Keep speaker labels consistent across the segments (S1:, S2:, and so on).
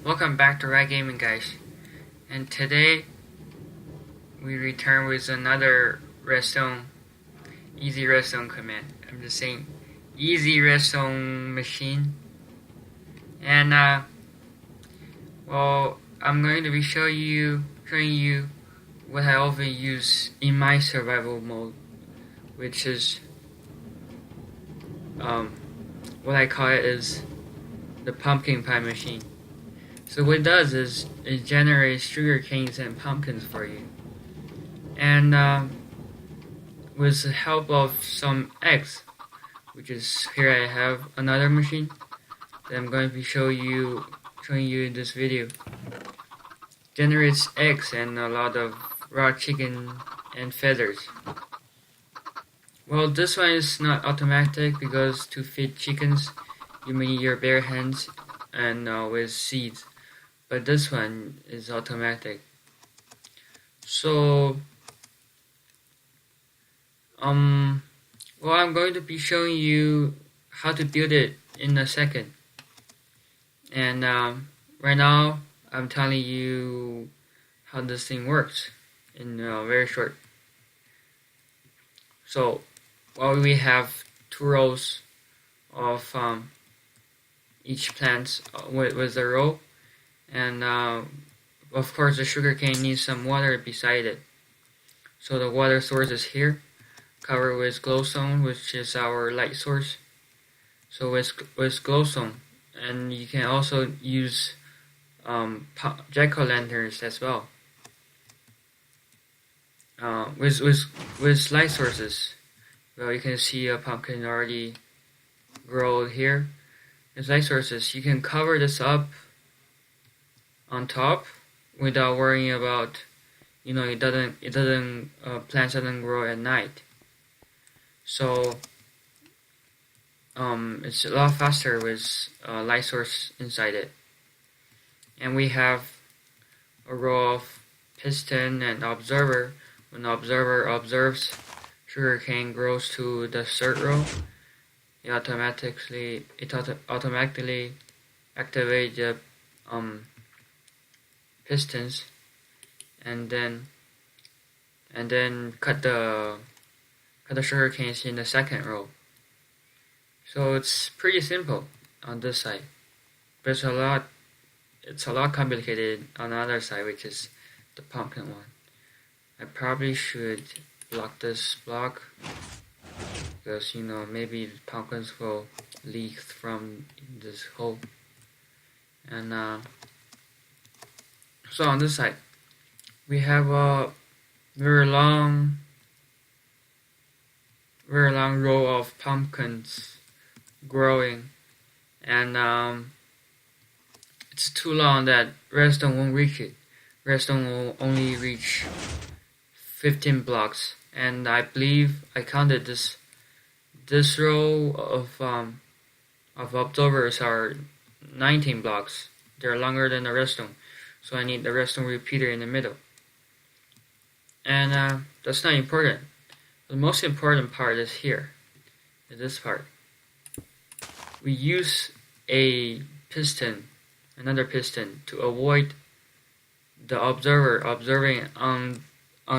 S1: Welcome back to Right Gaming, guys. And today we return with another redstone, easy redstone command. I'm just saying, easy redstone machine. And I'm going to be showing you what I often use in my survival mode, which is what I call it is the pumpkin pie machine. So what it does is it generates sugar canes and pumpkins for you. And with the help of some eggs, which is here I have another machine that I'm going to be showing you in this video. Generates eggs and a lot of raw chicken and feathers. Well, this one is not automatic because to feed chickens you may need your bare hands and with seeds. But this one is automatic. So I'm going to be showing you how to build it in a second. And right now I'm telling you how this thing works in very short. So we have 2 rows of each plant with a row. And of course the sugarcane needs some water beside it. So the water source is here, covered with glowstone, which is our light source. So with glowstone, and you can also use jack-o'-lanterns as well. With light sources, well, you can see a pumpkin already grow here. With light sources, you can cover this up on top without worrying about, plants doesn't grow at night. So it's a lot faster with light source inside it. And we have a row of piston and observer. When the observer observes sugarcane grows to the third row, it automatically activates the pistons and then cut the sugar canes in the second row. So it's pretty simple on this side, but it's a lot complicated on the other side, which is the pumpkin one. I probably should block this block because maybe the pumpkins will leak from this hole. And so on this side, we have a very long row of pumpkins growing, and it's too long that redstone won't reach it. Redstone will only reach 15 blocks, and I believe I counted this row of observers are 19 blocks. They're longer than the redstone. So I need the redstone repeater in the middle. And that's not important. The most important part is here, is this part. We use another piston, to avoid the observer observing on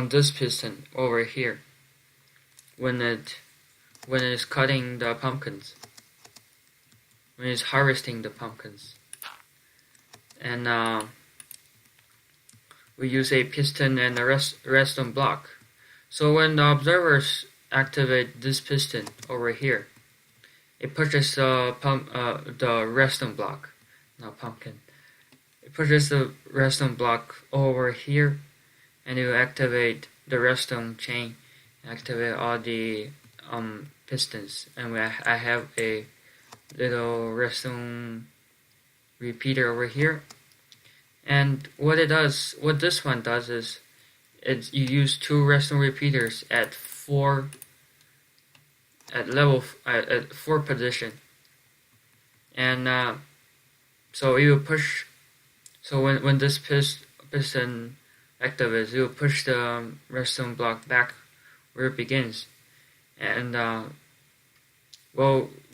S1: this piston over here when it is cutting the pumpkins, when it's harvesting the pumpkins. And we use a piston and a redstone block. So when the observers activate this piston over here, it pushes the redstone block, not pumpkin. It pushes the redstone block over here, and it will activate the redstone chain, activate all the pistons. And I have a little redstone repeater over here. And what this one does is, you use 2 redstone repeaters at 4 position, and so it will push. So when this piston activates, it will push the redstone block back where it begins, and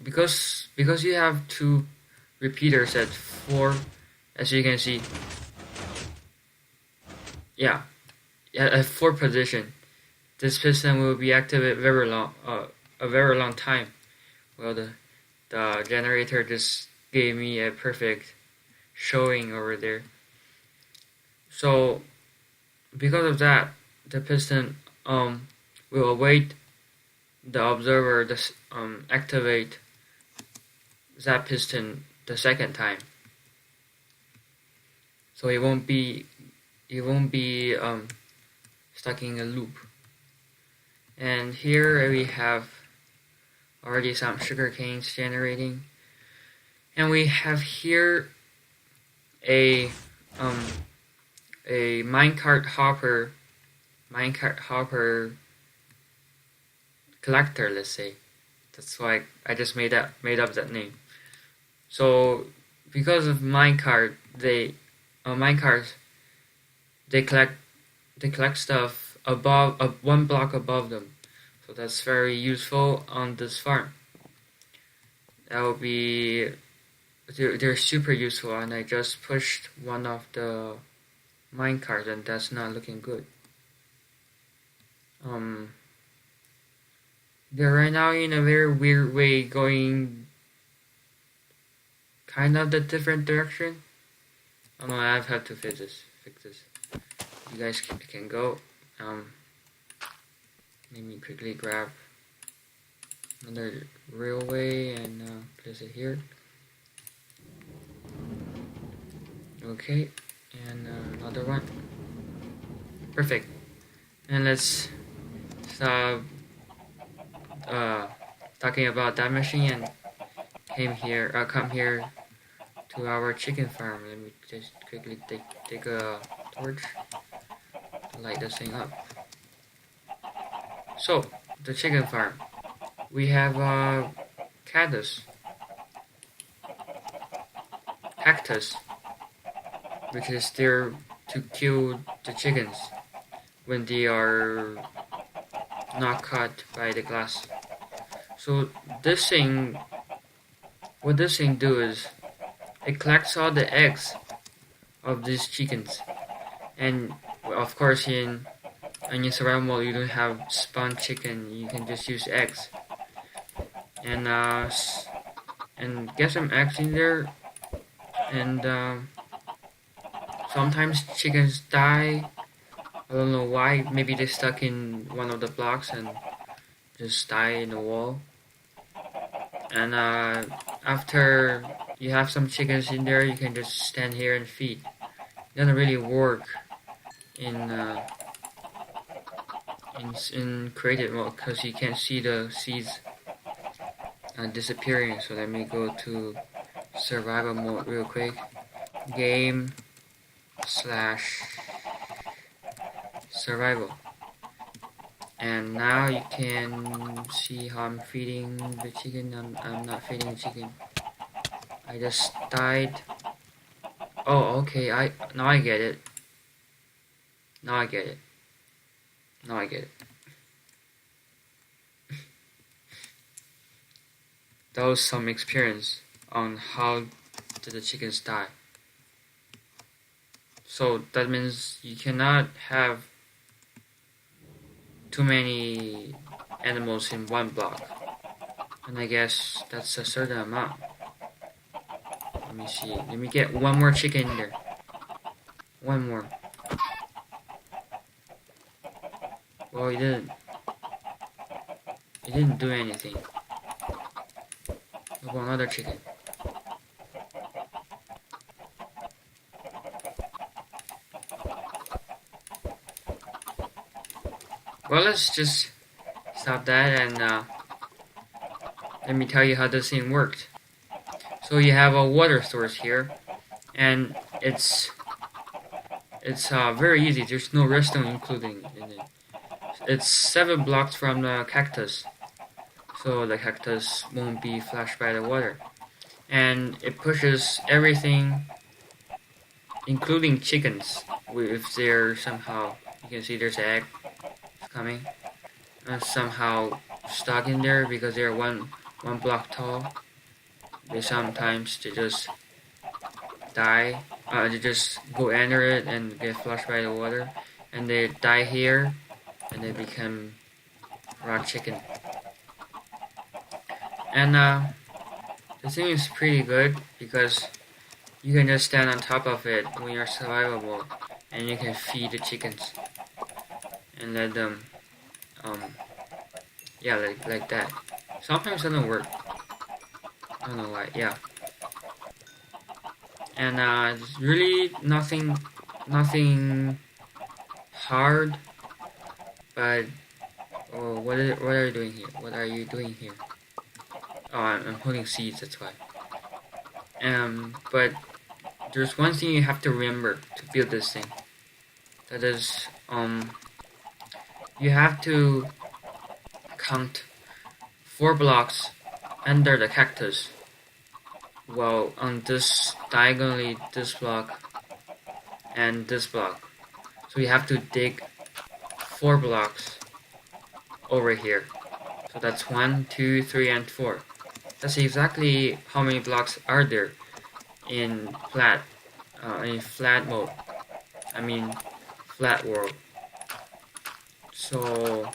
S1: because you have 2 repeaters at 4 as you can see, yeah, at 4th position, this piston will be activated a very long time. Well, the generator just gave me a perfect showing over there. So because of that, the piston will await the observer to activate that piston the second time. So it won't be stuck in a loop. And here we have already some sugar canes generating, and we have here a minecart hopper collector, let's say. That's why I just made up that name. So because of minecarts they collect stuff above one block above them. So that's very useful on this farm. That will be they're super useful, and I just pushed one of the minecarts, and that's not looking good. They're right now in a very weird way going kind of the different direction. Oh no, I have to fix this. You guys can go. Let me quickly grab another railway and place it here. Okay, and another one. Perfect. And let's stop talking about that machine and come here to our chicken farm. Let me just quickly take a torch to light this thing up. So the chicken farm, we have cactus, which is there to kill the chickens when they are not caught by the glass. So this thing, what this thing do is it collects all the eggs of these chickens, and of course in survival mode you don't have spawn chicken, you can just use eggs, and get some eggs in there, and sometimes chickens die. I don't know why. Maybe they stuck in one of the blocks and just die in the wall. And after you have some chickens in there, you can just stand here and feed. It doesn't really work in creative mode because you can't see the seeds disappearing. So let me go to survival mode real quick. Game/survival. And now you can see how I'm feeding the chicken. I'm not feeding the chicken. I just died. Oh, okay. Now I get it. That was some experience on how did the chickens die. So that means you cannot have too many animals in one block, and I guess that's a certain amount. Let me see. Let me get one more chicken in there. One more. Well, it didn't do anything. What about another chicken? Well, let's just stop that and let me tell you how this thing worked. So you have a water source here, and it's very easy. There's no redstone including in it. It's 7 blocks from the cactus, so the cactus won't be flashed by the water, and it pushes everything, including chickens. If they're somehow, you can see there's an egg coming, somehow stuck in there because they're one block tall. They just die they just go enter it and get flushed by the water, and they die here, and they become raw chicken. And the thing is pretty good because you can just stand on top of it when you're survival mode, and you can feed the chickens and let them, um, yeah, like that. Sometimes it doesn't work. I don't know why. Yeah, and it's really nothing hard. But what are you doing here? What are you doing here? Oh, I'm holding seeds. That's why. But there's one thing you have to remember to build this thing. That is, you have to count 4 blocks under the cactus. Well, on this diagonally, this block and this block. So you have to dig 4 blocks over here. So that's 1, 2, 3, and 4. That's exactly how many blocks are there in flat mode. I mean flat world. So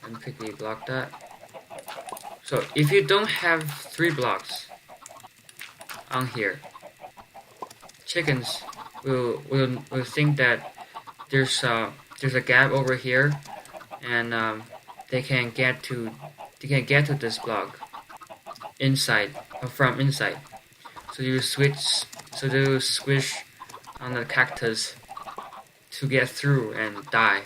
S1: let me quickly block that. So if you don't have 3 blocks on here, chickens will think that there's a gap over here, and they can get to this block inside from inside. So you squish on the cactus to get through and die.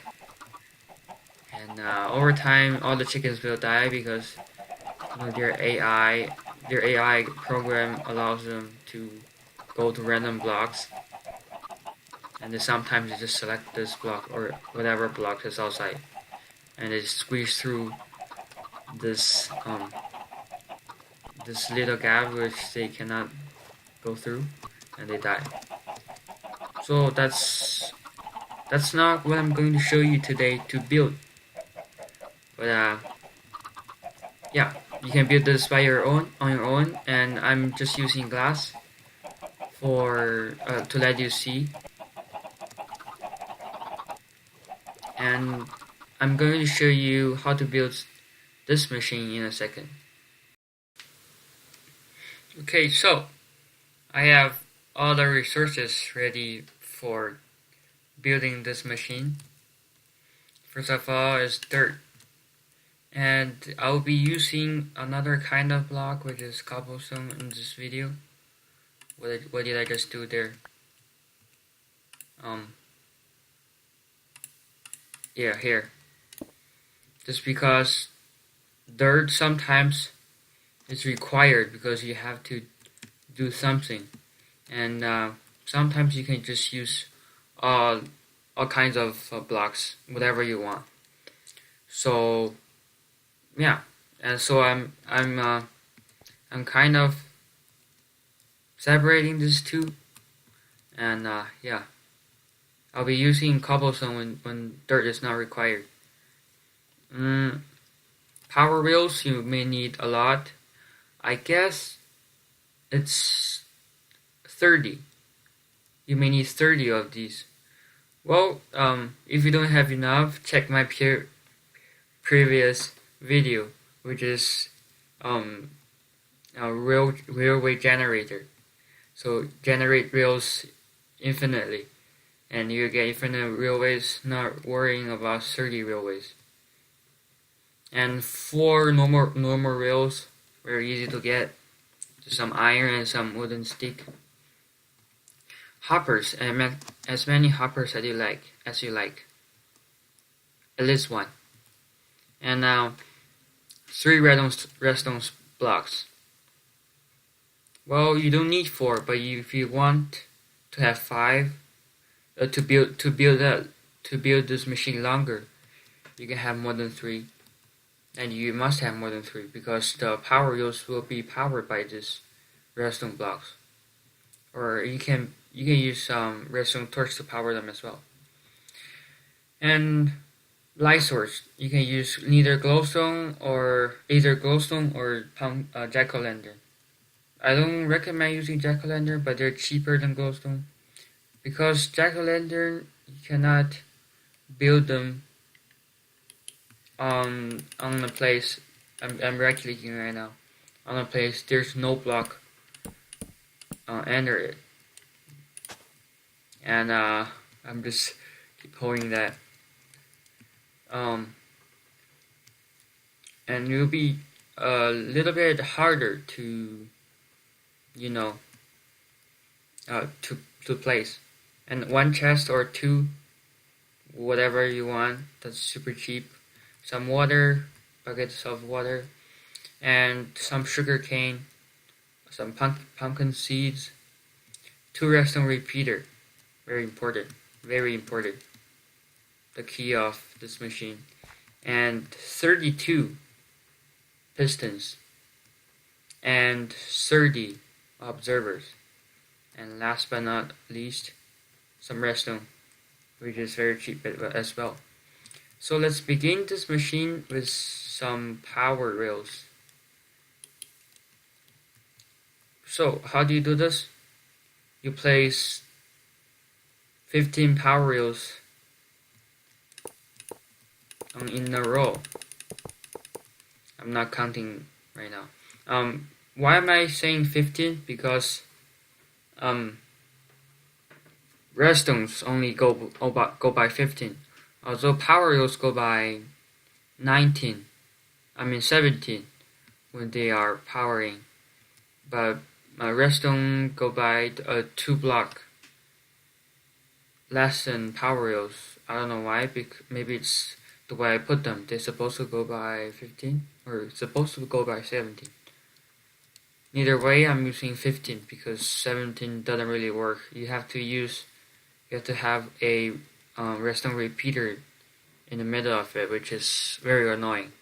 S1: And over time, all the chickens will die because their AI program allows them to go to random blocks, and then sometimes they just select this block or whatever block is outside, and they squeeze through this this little gap which they cannot go through, and they die. So that's not what I'm going to show you today to build, but yeah, you can build this on your own, and I'm just using glass for to let you see. And I'm going to show you how to build this machine in a second. Okay, so I have all the resources ready for building this machine. First of all is dirt. And I'll be using another kind of block, which is cobblestone, in this video. What did I just do there? Yeah, here. Just because dirt sometimes is required because you have to do something, and sometimes you can just use all kinds of blocks, whatever you want. So yeah, and so I'm kind of separating these two, and yeah, I'll be using cobblestone when dirt is not required. Power wheels you may need a lot. I guess it's 30. You may need 30 of these. Well, if you don't have enough, check my previous video, which is a railway generator. So generate rails infinitely, and you get infinite railways, not worrying about 30 railways. And 4 normal rails, very easy to get. Just some iron and some wooden stick. Hoppers, and as many hoppers as you like. At least 1. And now 3 redstone blocks. Well, you don't need 4, but if you want to have 5 to build this machine longer, you can have more than 3, and you must have more than 3 because the power wheels will be powered by this redstone blocks. Or you can use some redstone torch to power them as well. And light source, you can use either glowstone or jack-o'-lantern. I don't recommend using jack-o'-lantern, but they're cheaper than glowstone. Because jack-o'-lantern, you cannot build them on a place. I'm right clicking right now. On a place, there's no block under it. And I'm just keep holding that. And it'll be a little bit harder to, you know, to place. And one chest or two, whatever you want, that's super cheap. Some water, buckets of water, and some sugar cane, some pumpkin seeds, 2 redstone repeater, very important, the key of this machine, and 32 pistons, and 30 observers, and last but not least, some redstone, which is very cheap as well. So let's begin this machine with some power rails. So how do you do this? You place 15 power rails in a row. I'm not counting right now. Why am I saying 15? Because redstones only go by 15. Although power rails go by 17 when they are powering, but redstone go by 2 block less than power rails. I don't know why, maybe it's the way I put them. They're supposed to go by 15 or supposed to go by 17. Either way, I'm using 15 because 17 doesn't really work. You have to have a redstone repeater in the middle of it, which is very annoying.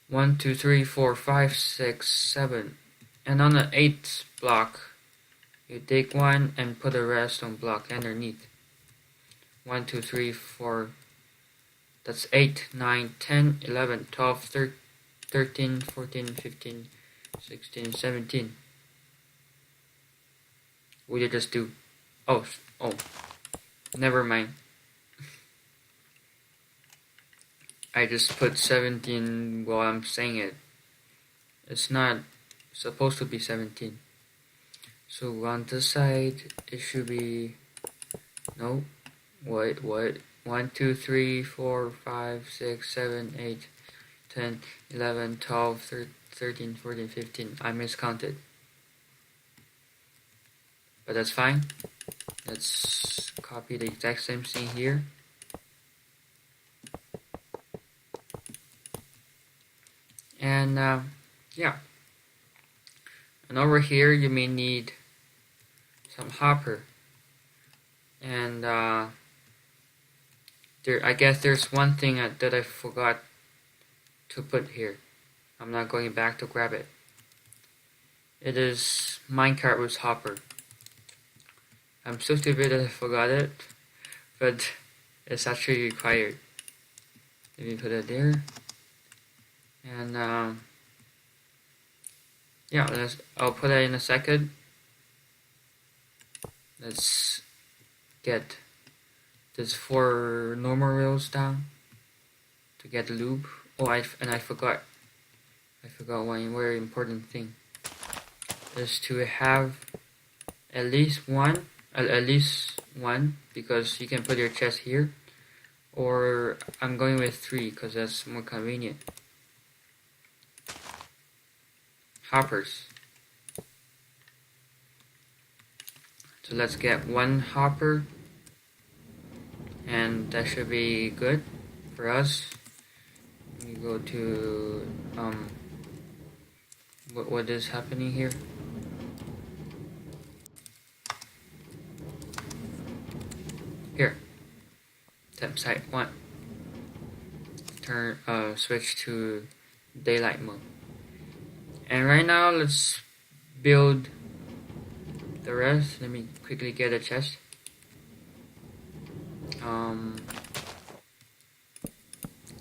S1: 1, 2, 3, 4, 5, 6, 7, and on the 8th block, you take one and put a redstone block underneath. 1, 2, 3, 4. That's 8, 9, 10, 11, 12, 13, 14, 15, 16, 17. What did you just do? Oh, never mind. I just put 17 while I'm saying it. It's not supposed to be 17. So on this side, it should be, no, what? 1, 2, 3, 4, 5, 6, 7, 8, 10, 11, 12, 13, 14, 15. I miscounted. But that's fine. Let's copy the exact same thing here. And yeah. And over here you may need some hopper. And I guess there's one thing that I forgot to put here. I'm not going back to grab it. It is minecart with hopper. I'm so stupid that I forgot it, but it's actually required. Let me put it there. And yeah, I'll put it in a second. Let's get this 4 normal rails down to get the loop. Oh, I forgot one very important thing is to have at least one, because you can put your chest here, or I'm going with 3 because that's more convenient. Hoppers. So let's get 1 hopper, and that should be good for us. We go to what is happening here? Here, tap site 1. Turn switch to daylight mode. And right now, let's build the rest. Let me quickly get a chest.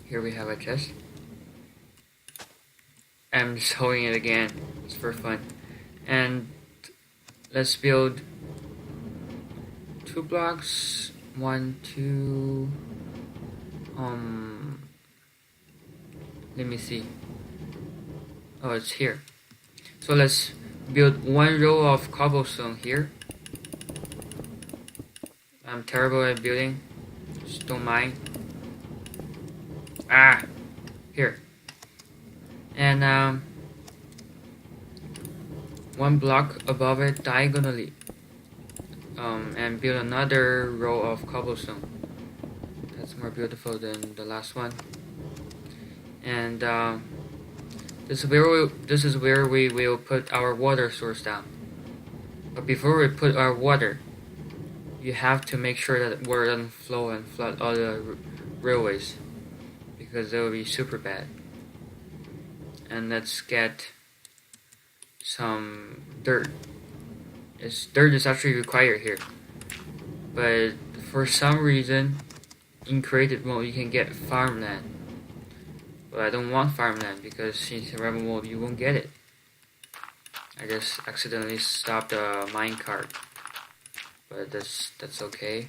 S1: Here we have a chest. I'm just holding it again, just for fun. And let's build 2 blocks. 1, 2. Let me see. Oh, it's here. So let's build 1 row of cobblestone here. I'm terrible at building. Just don't mind. Here. And 1 block above it diagonally. And build another row of cobblestone. That's more beautiful than the last one. And this is where we will put our water source down. But before we put our water, you have to make sure that water doesn't flow and flood all the railways, because it will be super bad. And let's get some dirt. Dirt is actually required here, but for some reason in creative mode you can get farmland, but I don't want farmland because in survival mode you won't get it. I just accidentally stopped the minecart, but that's okay.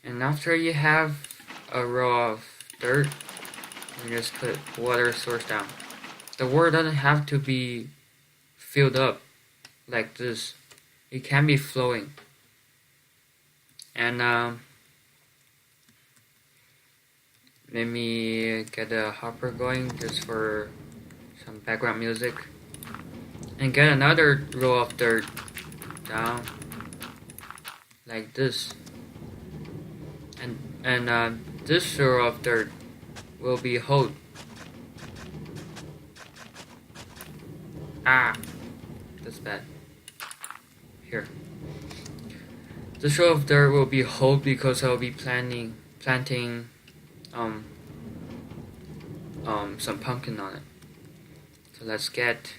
S1: And after you have a row of dirt, you just put water source down. The water doesn't have to be filled up like this. It can be flowing. And let me get a hopper going just for some background music. And get another row of dirt down like this. And this row of dirt will be hold. That's bad. Here. This row of dirt will be hold because I'll be planting some pumpkin on it. So let's get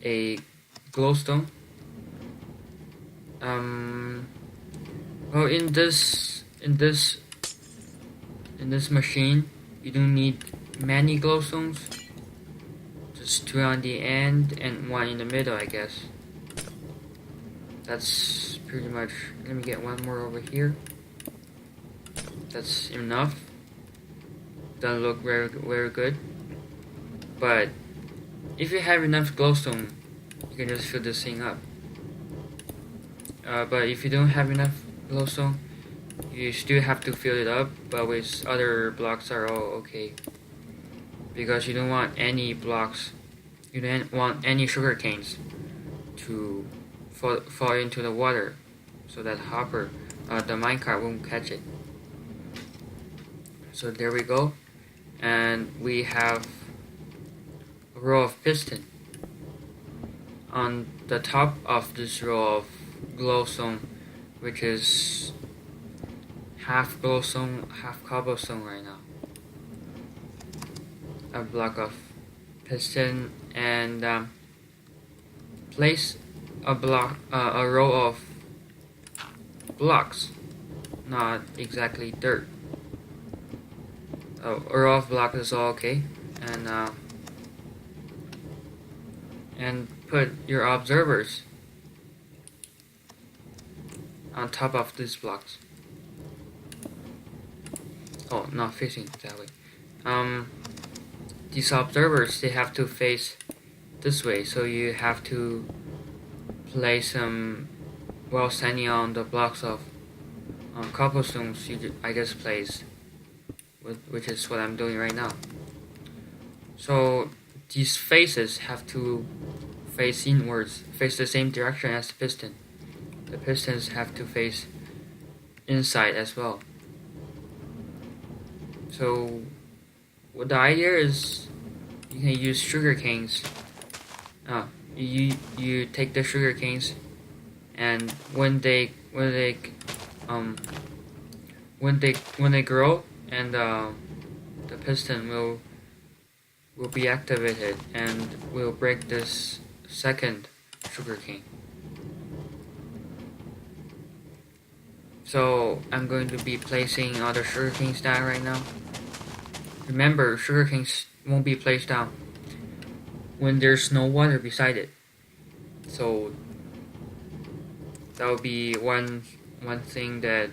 S1: a glowstone. Well, in this machine, you don't need many glowstones. Just 2 on the end and 1 in the middle, I guess. That's pretty much. Let me get 1 more over here. That's enough. Doesn't look very good. But if you have enough glowstone, you can just fill this thing up. But if you don't have enough glowstone, you still have to fill it up. But with other blocks are all okay. Because you don't want any blocks. You don't want any sugar canes to fall into the water, so that hopper, the minecart won't catch it. So there we go, and we have a row of piston. On the top of this row of glowstone, which is half glowstone, half cobblestone right now. A block of piston, and place a row of blocks, not exactly dirt. A row of blocks is all okay, and put your observers on top of these blocks. Oh, not facing that way. These observers, they have to face this way, so you have to place them while standing on the blocks of cobblestones I just placed, which is what I'm doing right now. So these faces have to face inwards, face the same direction as the piston. The pistons have to face inside as well. So what the idea is, you can use sugar canes. You take the sugar canes, and when they grow, and the piston will be activated and will break this second sugar cane. So I'm going to be placing other sugar canes down right now. Remember, sugar canes won't be placed down when there's no water beside it. So that would be one thing that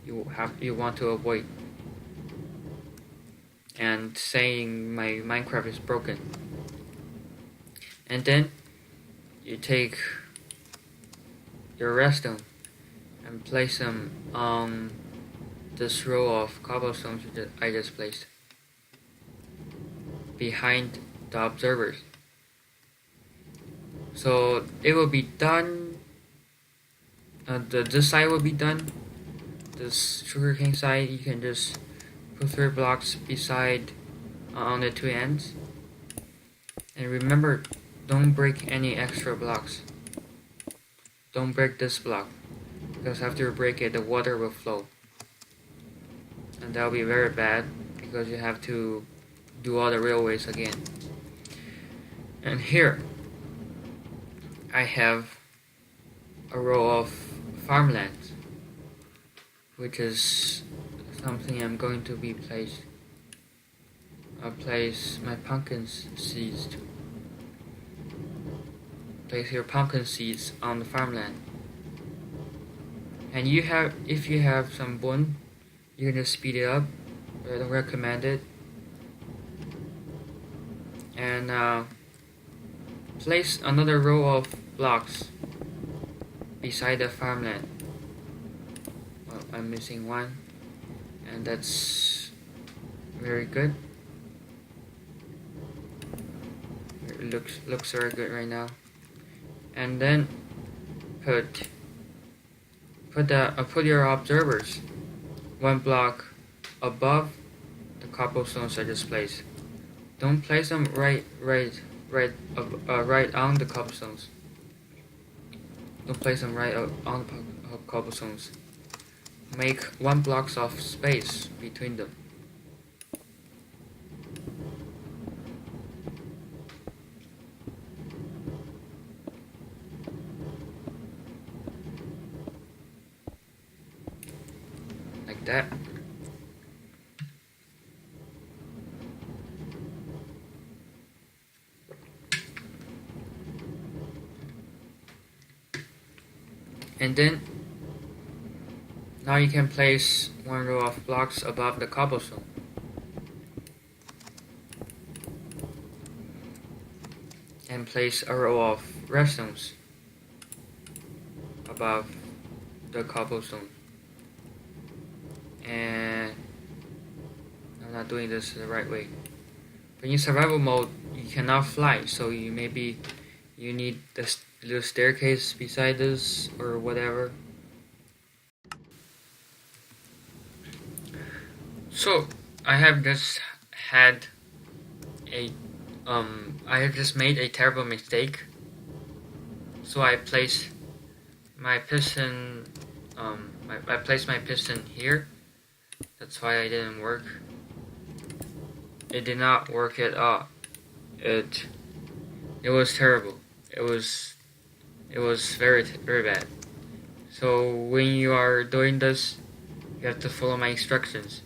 S1: you want to avoid. And saying my Minecraft is broken. And then you take your redstone and place them on this row of cobblestones that I just placed behind the observers. So it will be done. This side will be done. This sugarcane side, you can just put 3 blocks beside on the 2 ends. And remember, don't break any extra blocks. Don't break this block, because after you break it, the water will flow. And that will be very bad, because you have to do all the railways again. And here, I have a row of farmland, which is something I'm going to be placed. I'll place my pumpkin seeds to. Place your pumpkin seeds on the farmland. And if you have some bone, you can just speed it up. I don't recommend it. And place another row of blocks beside the farmland. Well, I'm missing one, and that's very good. It looks very good right now. And then put your observers 1 block above the cobblestones I just placed. Don't place them right on the cobblestones. Don't place them right on the cobblestones. Make 1 block of space between them. Like that. And then now you can place 1 row of blocks above the cobblestone. And place a row of redstones above the cobblestone. And I'm not doing this the right way. But in survival mode, you cannot fly, so you need the little staircase beside this or whatever. So I have just made a terrible mistake. So I placed my piston I placed my piston here. That's why it didn't work. It did not work at all. It was terrible. It was very bad. So when you are doing this, you have to follow my instructions.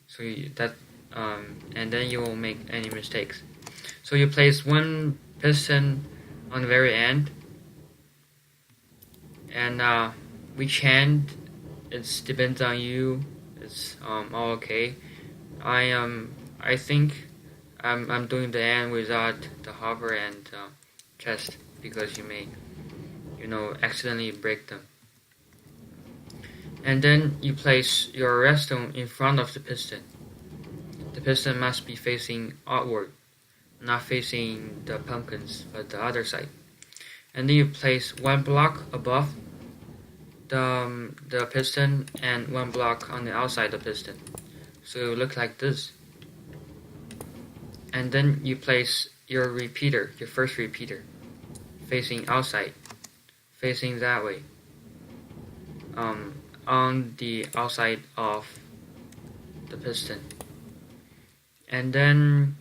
S1: So and then you won't make any mistakes. So you place 1 piston on the very end, and which hand, it depends on you. It's all okay. I think I'm doing the end without the hover and chest, because you may accidentally break them. And then you place your redstone in front of the piston. The piston must be facing outward, not facing the pumpkins, but the other side. And then you place 1 block above the piston and 1 block on the outside of the piston. So it will look like this. And then you place your repeater, your first repeater, facing outside, facing that way, on the outside of the piston. And then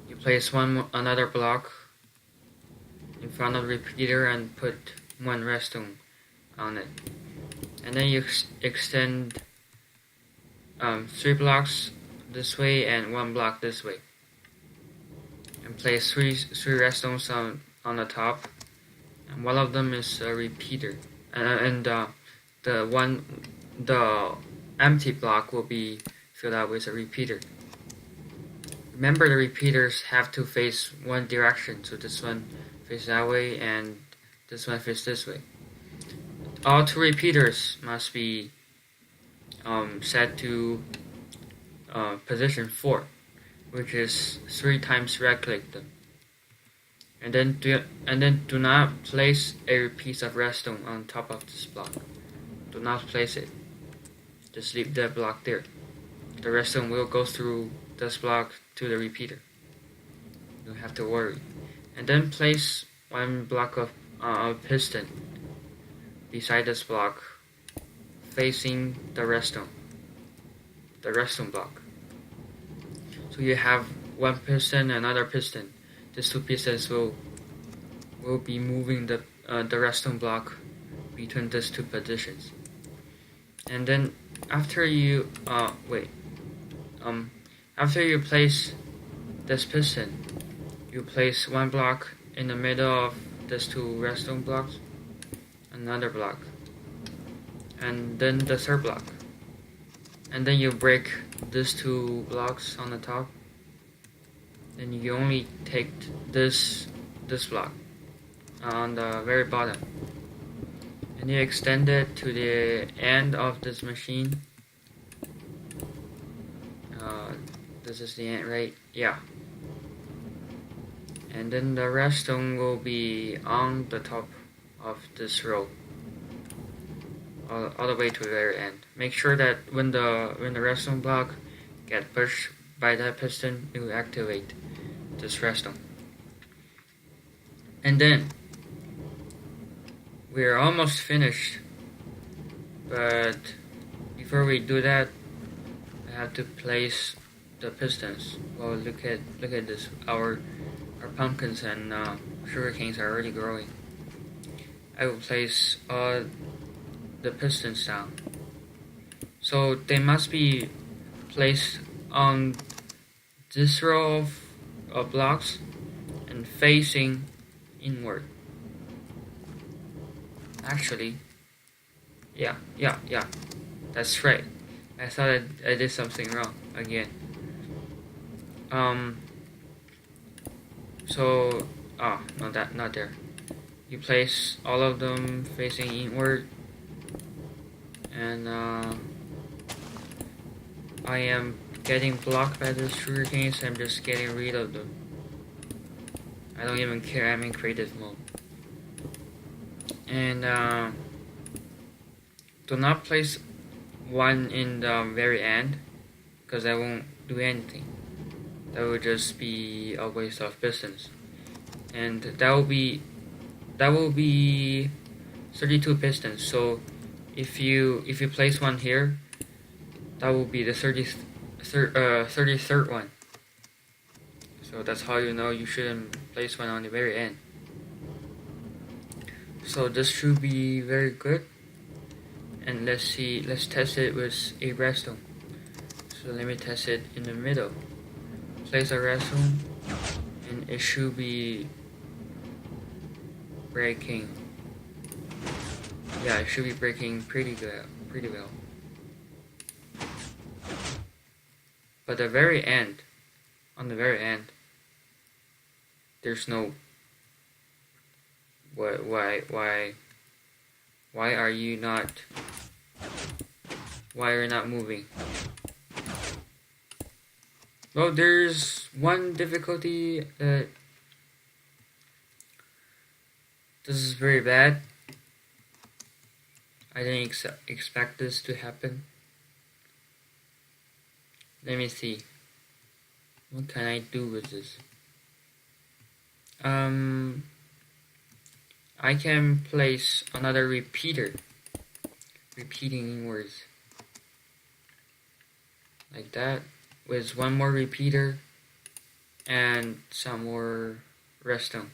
S1: you place another block in front of the repeater and put 1 redstone on it. And then you extend 3 blocks this way and 1 block this way, and place three redstones on the top, and one of them is a repeater, and the empty block will be filled out with a repeater. Remember, the repeaters have to face one direction, so this one faces that way and this one faces this way. All two repeaters must be set to position 4, which is 3 times right click them. And then do not place a piece of redstone on top of this block. Do not place it. Just leave that block there. The redstone will go through this block to the repeater. You don't have to worry. And then place one block of piston beside this block, facing the redstone block. So you have one piston and another piston. These two pieces will be moving the redstone block between these two positions. And then after you after you place this piston, you place one block in the middle of these two redstone blocks, another block, and then the third block. And then you break these two blocks on the top. Then you only take this block on the very bottom, and you extend it to the end of this machine. This is the end, right? Yeah. And then the redstone will be on the top of this row, all the way to the very end. Make sure that when the redstone block get pushed by that piston, it will activate this redstone. And then we're almost finished, but before we do that, I have to place the pistons. Well, look at this. Our pumpkins and sugar canes are already growing. I will place all the pistons down. So they must be placed on this row of blocks and facing inward. Actually, yeah, that's right. I thought I did something wrong again. So, not there. You place all of them facing inward, and I am getting blocked by the sugar canes. I'm just getting rid of them. I don't even care. I'm in creative mode. And do not place one in the very end, because I won't do anything. That would just be a waste of pistons, and that will be 32 pistons. So if you place one here, that will be the 33rd one. So that's how you know you shouldn't place one on the very end. So this should be very good. And let's test it with a redstone. So let me test it in the middle. Place a redstone, and it should be breaking. Yeah, it should be breaking pretty well. But on the very end, there's no. Why are you not? Why are you not moving? Well, there's one difficulty that this is very bad. I didn't expect this to happen. Let me see. What can I do with this? I can place another repeater, repeating inwards, like that, with one more repeater and some more redstone.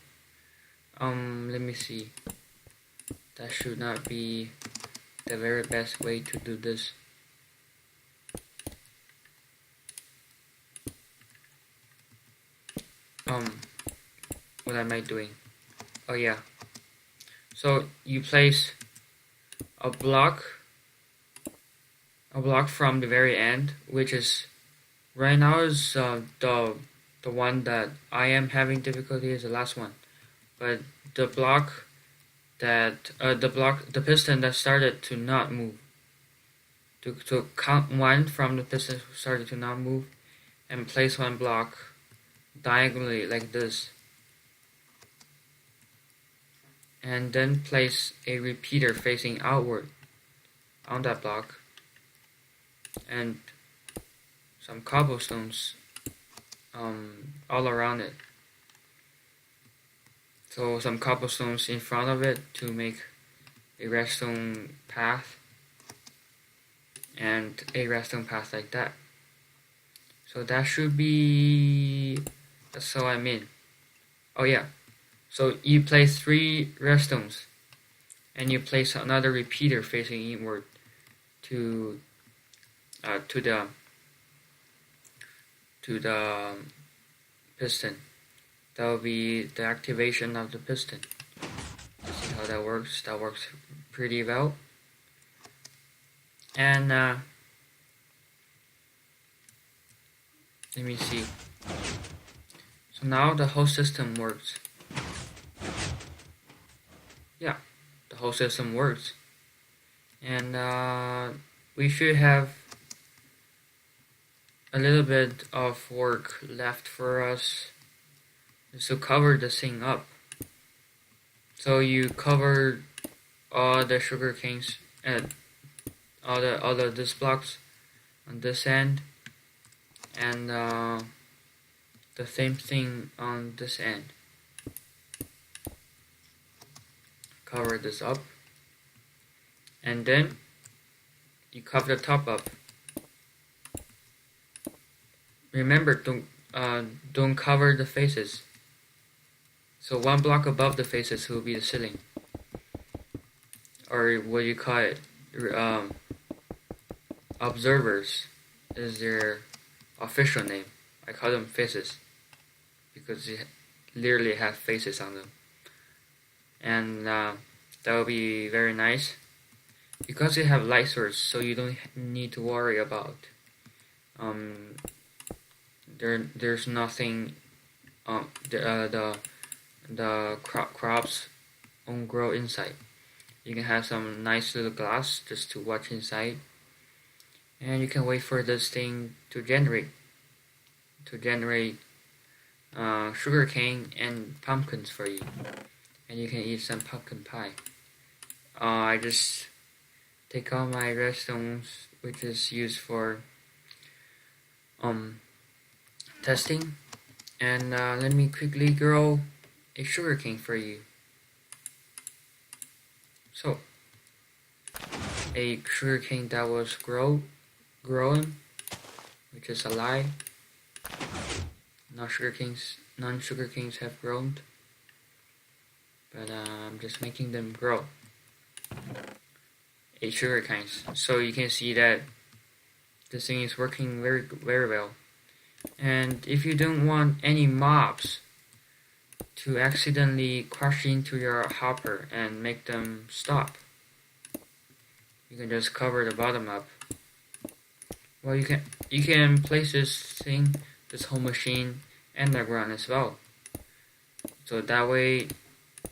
S1: Let me see. That should not be the very best way to do this. What am I doing? Oh yeah. So you place a block from the very end, which is right now is the one that I am having difficulty is the last one, but the block the piston that started to not move, to count one from the piston started to not move, and place one block diagonally like this, and then place a repeater facing outward on that block, and some cobblestones all around it. So some cobblestones in front of it to make a redstone path, and a redstone path like that. So that should be, that's all I mean. Oh yeah, so you place 3 redstones, and you place another repeater facing inward to the piston. That will be the activation of the piston. See how that works? That works pretty well. And let me see. So now the whole system works. Yeah, the whole system works. And we should have a little bit of work left for us to cover this thing up. So you cover all the sugar canes and all the disc blocks on this end, and the same thing on this end. Cover this up, and then you cover the top up. Remember, don't cover the faces. So one block above the faces will be the ceiling, or what you call it, observers is their official name. I call them faces because they literally have faces on them, and that will be very nice because they have light source, so you don't need to worry about there's nothing the crops won't grow inside. You can have some nice little glass just to watch inside, and you can wait for this thing to generate sugar cane and pumpkins for you, and you can eat some pumpkin pie. I just take out my redstones, which is used for testing, and let me quickly grow a sugar cane for you. So a sugar cane that was growing, which is a lie. Non-sugar canes have grown, but I'm just making them grow. A sugar canes. So you can see that this thing is working very, very well. And if you don't want any mobs to accidentally crash into your hopper and make them stop, you can just cover the bottom up. Well, you can place this whole machine underground as well. So that way,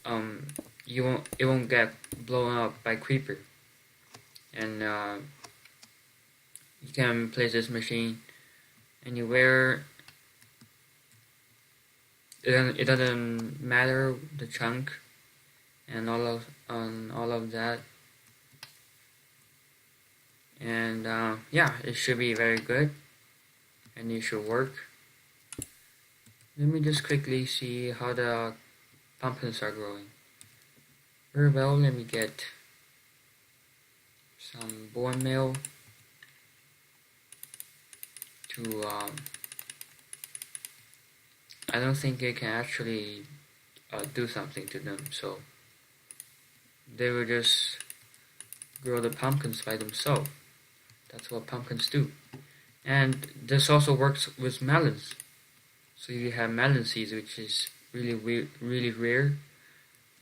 S1: it won't get blown up by creeper. And you can place this machine anywhere. It doesn't matter the chunk and all of that. And yeah, it should be very good, and it should work. Let me just quickly see how the pumpkins are growing. Very well. Let me get some bone meal to I don't think it can actually do something to them, so they will just grow the pumpkins by themselves. That's what pumpkins do. And this also works with melons. So you have melon seeds, which is really rare.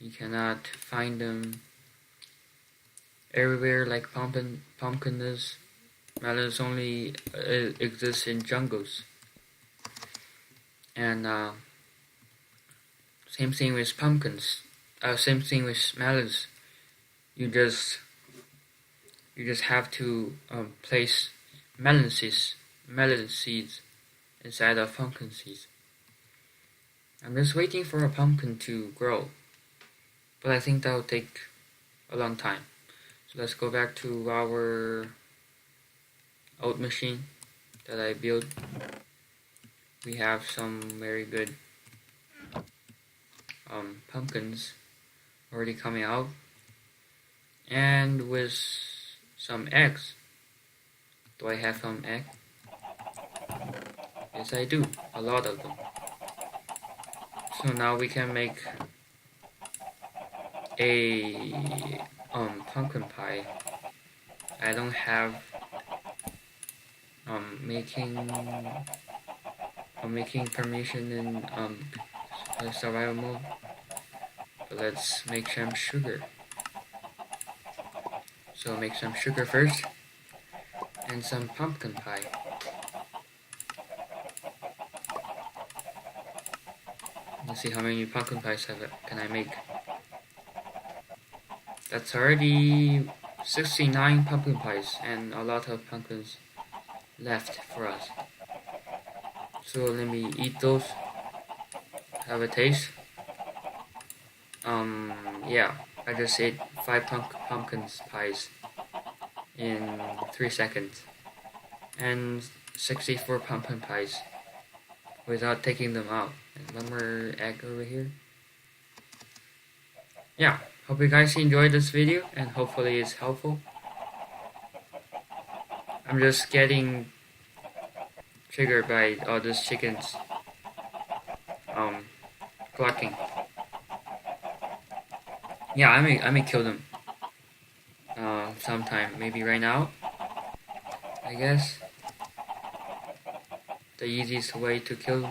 S1: You cannot find them everywhere like pumpkin is. Melons only exist in jungles. And same thing with pumpkins. Same thing with melons. You just have to place melon seeds inside of pumpkin seeds. I'm just waiting for a pumpkin to grow, but I think that will take a long time. So let's go back to our old machine that I built. We have some very good pumpkins already coming out, and with some eggs. Do I have some egg? Yes, I do. A lot of them. So now we can make a pumpkin pie. I don't have making permission in survival mode. But let's make some sugar. So make some sugar first and some pumpkin pie. Let's see how many pumpkin pies can I make. That's already 69 pumpkin pies and a lot of pumpkins left for us. So let me eat those, have a taste. Yeah, I just ate 5 pumpkin pies in 3 seconds and 64 pumpkin pies without taking them out. And one more egg over here. Yeah, hope you guys enjoyed this video and hopefully it's helpful. I'm just getting triggered by all these chickens clucking. Yeah, I may kill them sometime, maybe right now. I guess the easiest way to kill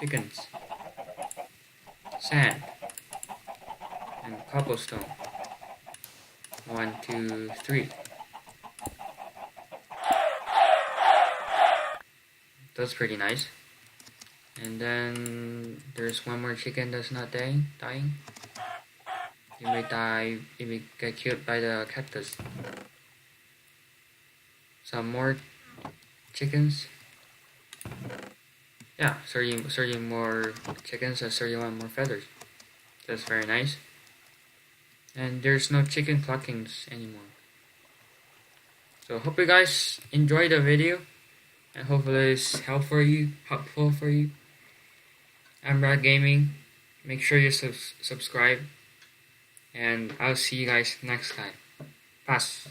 S1: chickens. Sand and cobblestone. 1, 2, 3. That's pretty nice. And then there's one more chicken that's not dying. It may die, it may get killed by the cactus. Some more chickens. Yeah, 30 more chickens and 31 more feathers. That's very nice. And there's no chicken cluckings anymore. So hope you guys enjoyed the video and hopefully it's helpful for you. I'm Brad Gaming. Make sure you subscribe. And I'll see you guys next time. Pass.